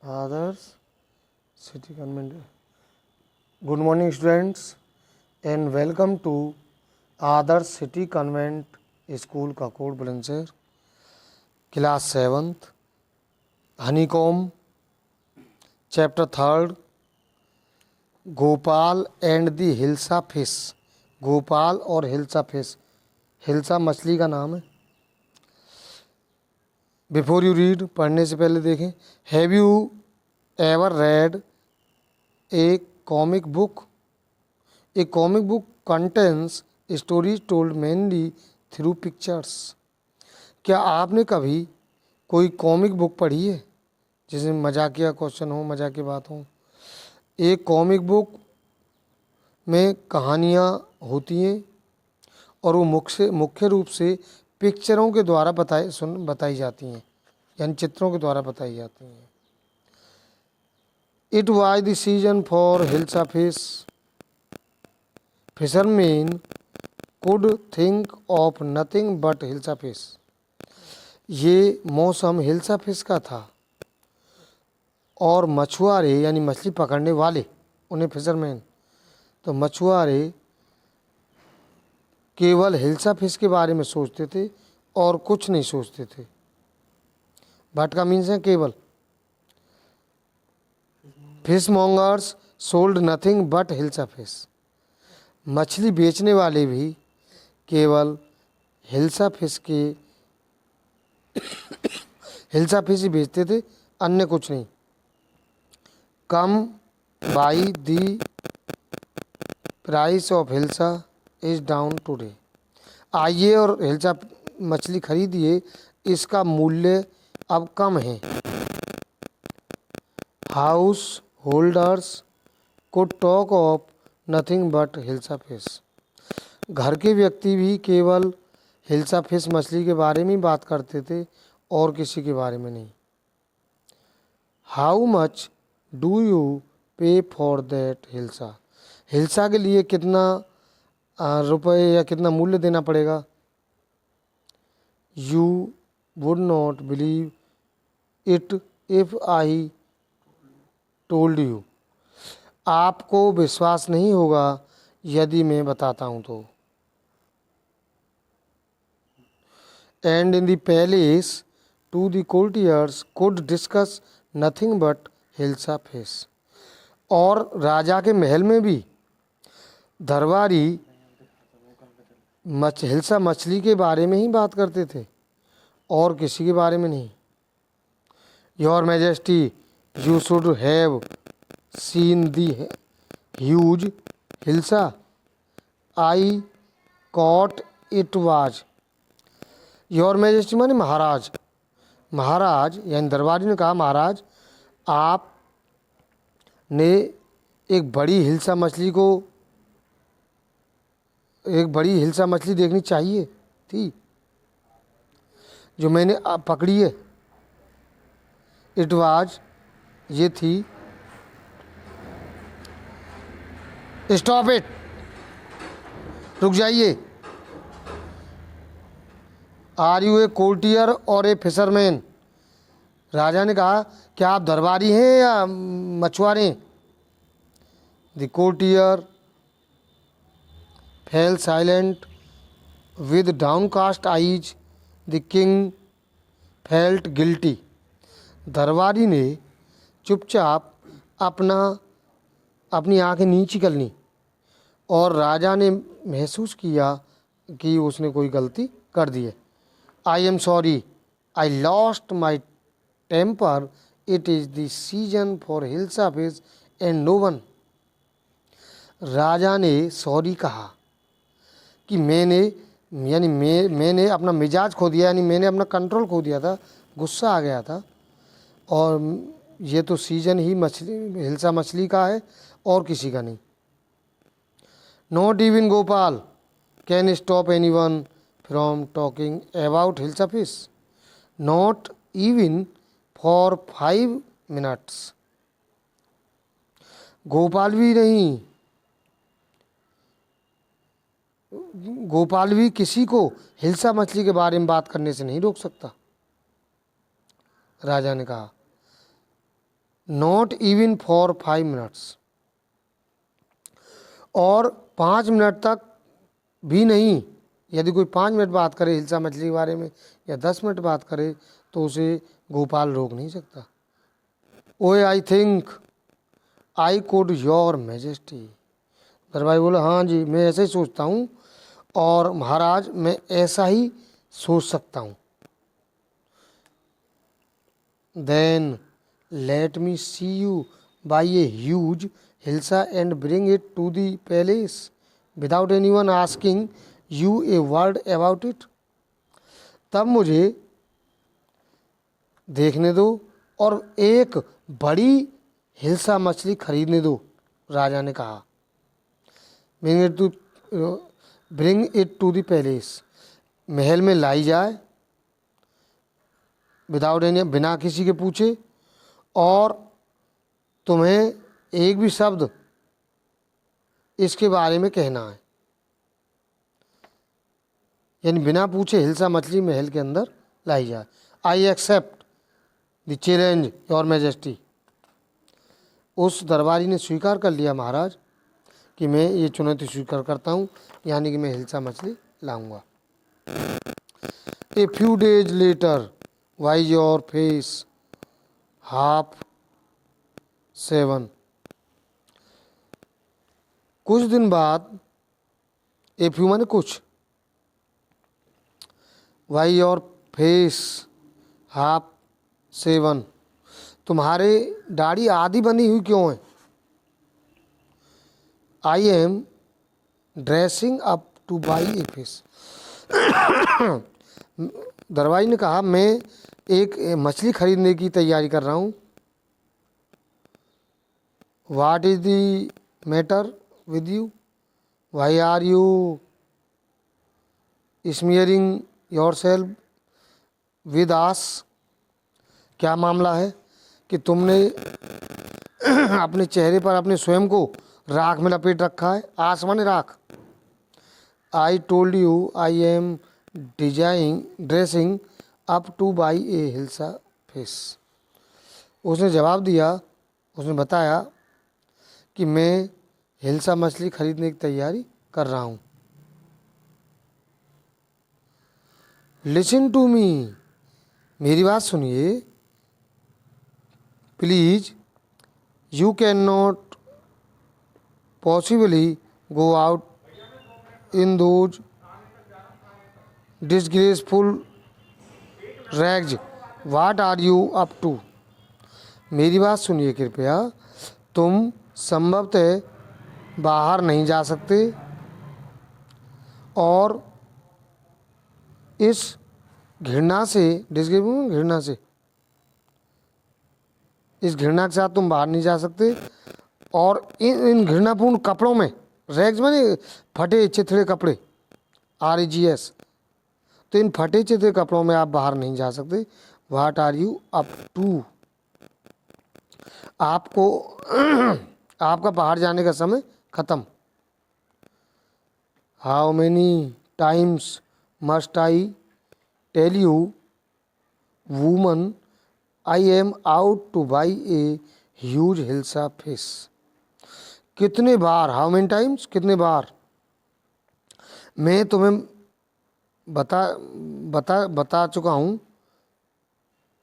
Adarsh city convent. Good morning students and welcome to Adarsh city convent school Kakod Bulandshahr, class 7th, honeycomb, chapter 3, Gopal and the hilsa fish. Gopal और hilsa fish, hilsa मछली का नाम है। Before you read, पढ़ने से पहले देखें, have you ever read A comic book? A comic book contains stories told mainly through pictures. क्या आपने कभी कोई कॉमिक बुक पढ़ी है जिसमें मजाकिया क्वेश्चन हो, मजाकिया बात हो? एक कॉमिक बुक में कहानियाँ होती हैं और वो मुख्य रूप से पिक्चरों के द्वारा बताई जाती हैं, यानी चित्रों के द्वारा बताई जाती हैं। It was the season for hilsa fish. Fisherman could think of nothing but hilsa fish. ये मौसम हिल्सा फिश का था और मछुआरे यानी मछली पकड़ने वाले, उन्हें फिशरमैन, तो मछुआरे केवल हिल्सा फिश के बारे में सोचते थे और कुछ नहीं सोचते थे। बट का मीन्स है केवल। Fish mongers sold nothing but hilsa fish. मछली बेचने वाले भी केवल हिल्सा फिश ही बेचते थे, अन्य कुछ नहीं। कम by the price of hilsa is down today. आइए और हिल्सा मछली खरीदिए, इसका मूल्य अब कम है। House holders could talk of nothing but hilsa fish. घर के व्यक्ति भी केवल हिल्सा फिश मछली के बारे में ही बात करते थे और किसी के बारे में नहीं। How much do you pay for that hilsa? Hilsa के लिए कितना रुपए या कितना मूल्य देना पड़ेगा? You would not believe it if I told you. आपको विश्वास नहीं होगा यदि मैं बताता हूँ तो। And in the palace to the courtiers could discuss nothing but hilsa fish. और राजा के महल में भी दरबारी हिल्सा मछली के बारे में ही बात करते थे और किसी के बारे में नहीं। Your majesty, you should have seen the huge hilsa I cot it was. Your majesty माने महाराज। महाराज यानी दरबारी ने कहा, महाराज आप ने एक बड़ी हिल्सा मछली देखनी चाहिए थी जो मैंने पकड़ी है। इट वाज, ये थी। स्टॉप इट, रुक जाइए। आर यू ए कोर्टियर और ए फिशरमैन? राजा ने कहा, क्या आप दरबारी हैं या मछुआरे? The courtier fail silent with downcast eyes. The king felt guilty. दरबारी ने चुपचाप अपनी आंखें नीची कर लीं और राजा ने महसूस किया कि उसने कोई गलती कर दी है। I am sorry, I lost my temper, it is the season for hilsa fish and no one. राजा ने सॉरी कहा कि मैंने अपना मिजाज खो दिया, यानी मैंने अपना कंट्रोल खो दिया था, गुस्सा आ गया था, और ये तो सीजन ही हिल्सा मछली का है और किसी का नहीं। Not even Gopal can stop anyone from talking about hilsa fish, not even for 5 minutes। Gopal भी किसी को हिल्सा मछली के बारे में बात करने से नहीं रोक सकता। राजा ने कहा, नॉट इवन फॉर 5 मिनट्स, और 5 मिनट तक भी नहीं। यदि कोई 5 मिनट बात करे हिल्सा मछली के बारे में या 10 मिनट बात करे तो उसे गोपाल रोक नहीं सकता। ओए I think I could your majesty. दरबारी बोला, हाँ जी मैं ऐसे ही सोचता हूँ और महाराज मैं ऐसा ही सोच सकता हूँ। Then let me see you buy a huge hilsa and bring it to the palace without anyone asking you a word about it. तब मुझे देखने दो और एक बड़ी हिल्सा मछली खरीदने दो, राजा ने कहा। Bring it to the palace, महल में लाई जाए, विदाउट एनी, बिना किसी के पूछे, और तुम्हें एक भी शब्द इसके बारे में कहना है, यानी बिना पूछे हिल्सा मछली महल के अंदर लाई जाए। I accept the challenge your majesty. उस दरबारी ने स्वीकार कर लिया महाराज कि मैं ये चुनौती स्वीकार करता हूँ, यानी कि मैं हिल्सा मछली लाऊंगा। A few days later why your face 7:30। कुछ दिन बाद, ए फ्यू माने कुछ, वाई योर फेस 7:30, तुम्हारे दाढ़ी आधी बनी हुई क्यों है। I am dressing up to buy a fish. दरबारी ने कहा, मैं एक मछली खरीदने की तैयारी कर रहा हूँ। What is the matter with you, why are you smearing yourself with ash. क्या मामला है कि तुमने अपने चेहरे पर अपने स्वयं को राख में लपेट रखा है। आस माने राख। आई told you I am dressing up to buy a hilsa fish. उसने जवाब दिया, उसने बताया कि मैं हिल्सा मछली खरीदने की तैयारी कर रहा हूँ। लिसन टू मी, मेरी बात सुनिए please. You can not possibly go out in those disgraceful rags. What are you up to. मेरी बात सुनिए कृपया, तुम संभवतः बाहर नहीं जा सकते और इस घृणा से, घृणा से, इस घृणा के साथ तुम बाहर नहीं जा सकते और इन घृणापूर्ण कपड़ों में, रैग्स माने फटे चिथड़े कपड़े, REGS, तो इन फटे चिथड़े कपड़ों में आप बाहर नहीं जा सकते। What are you up to, आपको आपका बाहर जाने का समय खत्म। How many times must I tell you woman I am out to buy a huge hilsa fish. कितने बार, हाउ मेनी टाइम्स, कितने बार मैं तुम्हें बता चुका हूँ,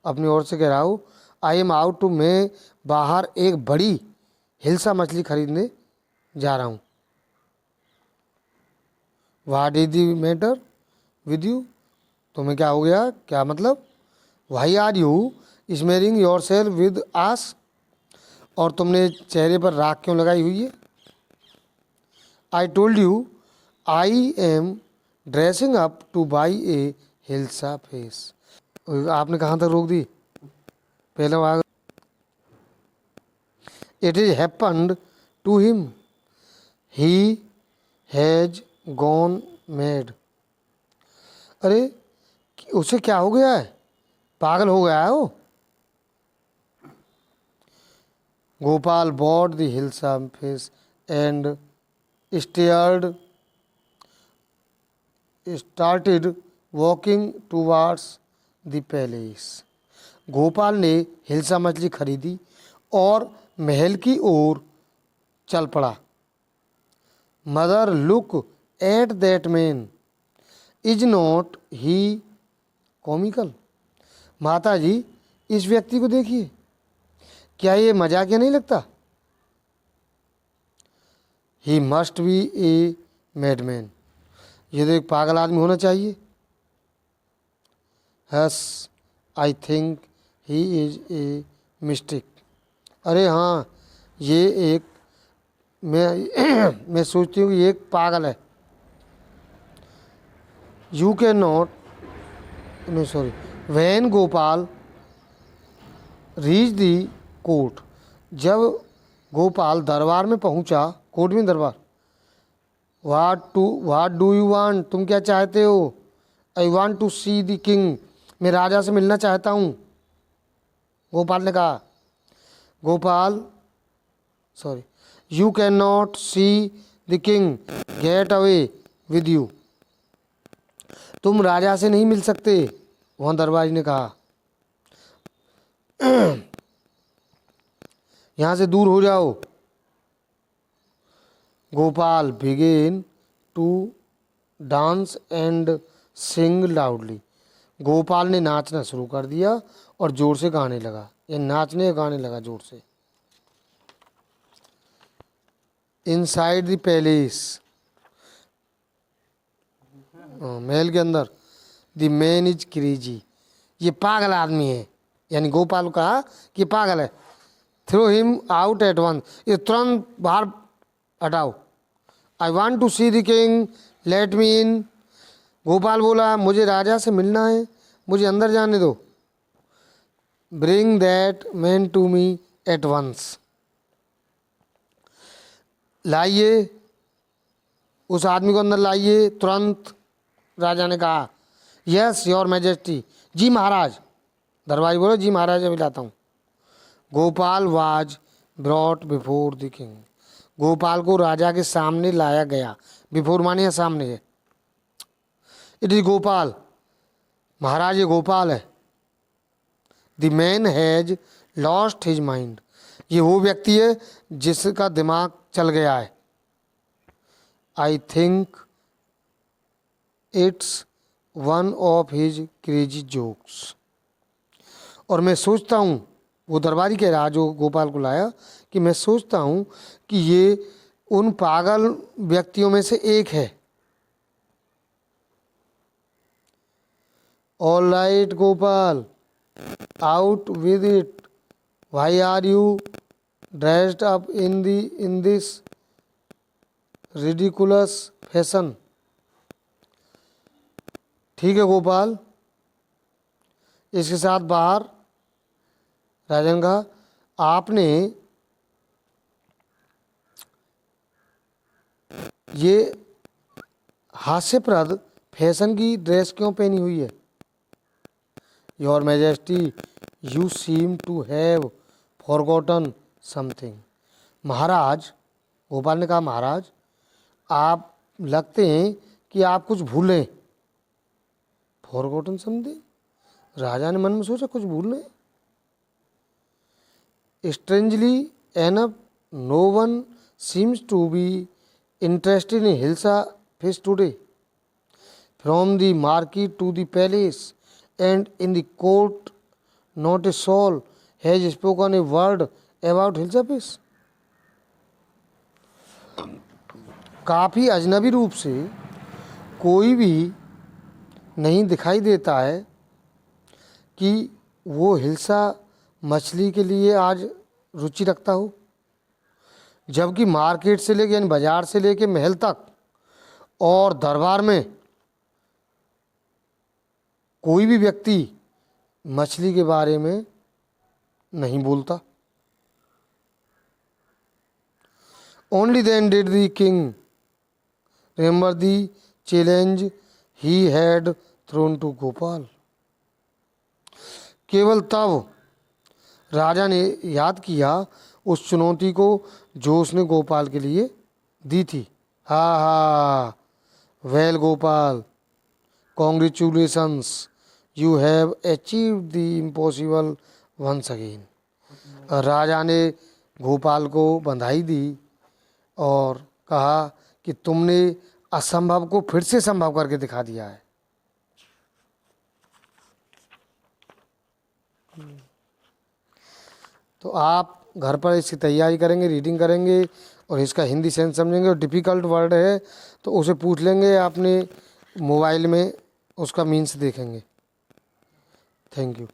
अपनी ओर से कह रहा हूँ। आई एम आउट टू, मैं बाहर एक बड़ी हिल्सा मछली खरीदने जा रहा हूँ। What is the matter with you, तुम्हें क्या हो गया, क्या मतलब। Why are you smearing yourself with ash, और तुमने चेहरे पर राख क्यों लगाई हुई है। I told you I am dressing up to buy a hilsa fish. आपने कहाँ तक रोक दी, पहले वहाँ। It is happened to him, he has gone mad. अरे उसे क्या हो गया है, पागल हो गया है वो। Gopal bought the hilsa fish and started walking towards the palace. Gopal ने हिल्सा मछली खरीदी और महल की ओर चल पड़ा। Mother look at that man, is not he comical. माता जी इस व्यक्ति को देखिए, क्या ये मजाकिया नहीं लगता? He must be a madman, ये तो एक पागल आदमी होना चाहिए। Has I think he is a mistake, अरे हाँ ये एक मैं सोचती हूँ कि ये एक पागल है। You can not, no sorry, when Gopal reach the court, जब गोपाल दरबार में पहुंचा, कोर्ट में दरबार, वाट डू यू वांट, तुम क्या चाहते हो? I want to see the king, मैं राजा से मिलना चाहता हूँ, गोपाल ने कहा। Gopal sorry, you can not see the king, get away with you, तुम राजा से नहीं मिल सकते, वहाँ दरबारी ने कहा, यहाँ से दूर हो जाओ। Gopal began to dance and sing loudly, Gopal ने नाचना शुरू कर दिया और जोर से गाने लगा, ये नाचने गाने लगा जोर से। इनसाइड द पैलेस, महल के अंदर, द मैन इज क्रेजी, ये पागल आदमी है, यानी गोपाल को कहा कि पागल है। Throw him out at once, ये तुरंत बाहर हटाओ। I want to see the king, let me in, Gopal बोला मुझे राजा से मिलना है, मुझे अंदर जाने दो। Bring that man to me at once, लाइए उस आदमी को अंदर लाइए तुरंत, राजा ने कहा। यस योर मैजेस्टी, जी महाराज, दरबारी बोलो जी महाराज अभी लाता हूँ। Gopal was brought before the king, Gopal को राजा के सामने लाया गया, बिफोर माने सामने है। इट इज गोपाल, महाराज ये गोपाल है। The man has lost his mind, ये वो व्यक्ति है जिसका दिमाग चल गया है। I think it's one of his crazy jokes, और मैं सोचता हूँ, वो दरबारी कह रहा जो गोपाल को लाया, कि मैं सोचता हूँ कि ये उन पागल व्यक्तियों में से एक है। All right Gopal, out with it, why are you dressed up in this ridiculous fashion. ठीक है गोपाल, इसके साथ बाहर। राजा ने कहा आपने ये हास्यप्रद फैशन की ड्रेस क्यों पहनी हुई है? Your majesty you seem to have forgotten something, महाराज, गोपाल ने कहा महाराज आप लगते हैं कि आप कुछ भूलें। फॉरगॉटन समथिंग, राजा ने मन में सोचा कुछ भूलने। Strangely enough no one seems to be interested in Hilsa feast today. From the market to the palace and in the court, not a soul has spoken a word about Hilsa feast. काफ़ी अजनबी रूप से कोई भी नहीं दिखाई देता है कि वो हिल्सा मछली के लिए आज रुचि रखता हो, जबकि मार्केट से लेके यानी बाजार से लेके महल तक और दरबार में कोई भी व्यक्ति मछली के बारे में नहीं बोलता। Only then did the king remember the challenge he had thrown to Gopal, केवल तब राजा ने याद किया उस चुनौती को जो उसने गोपाल के लिए दी थी। हा हा, well Gopal, congratulations, you have achieved the impossible once again. राजा ने गोपाल को बधाई दी और कहा कि तुमने असंभव को फिर से संभव करके दिखा दिया है। तो आप घर पर इसकी तैयारी करेंगे, रीडिंग करेंगे और इसका हिंदी सेंस समझेंगे। और डिफ़िकल्ट वर्ड है तो उसे पूछ लेंगे अपने मोबाइल में, उसका मीन्स देखेंगे। Thank you.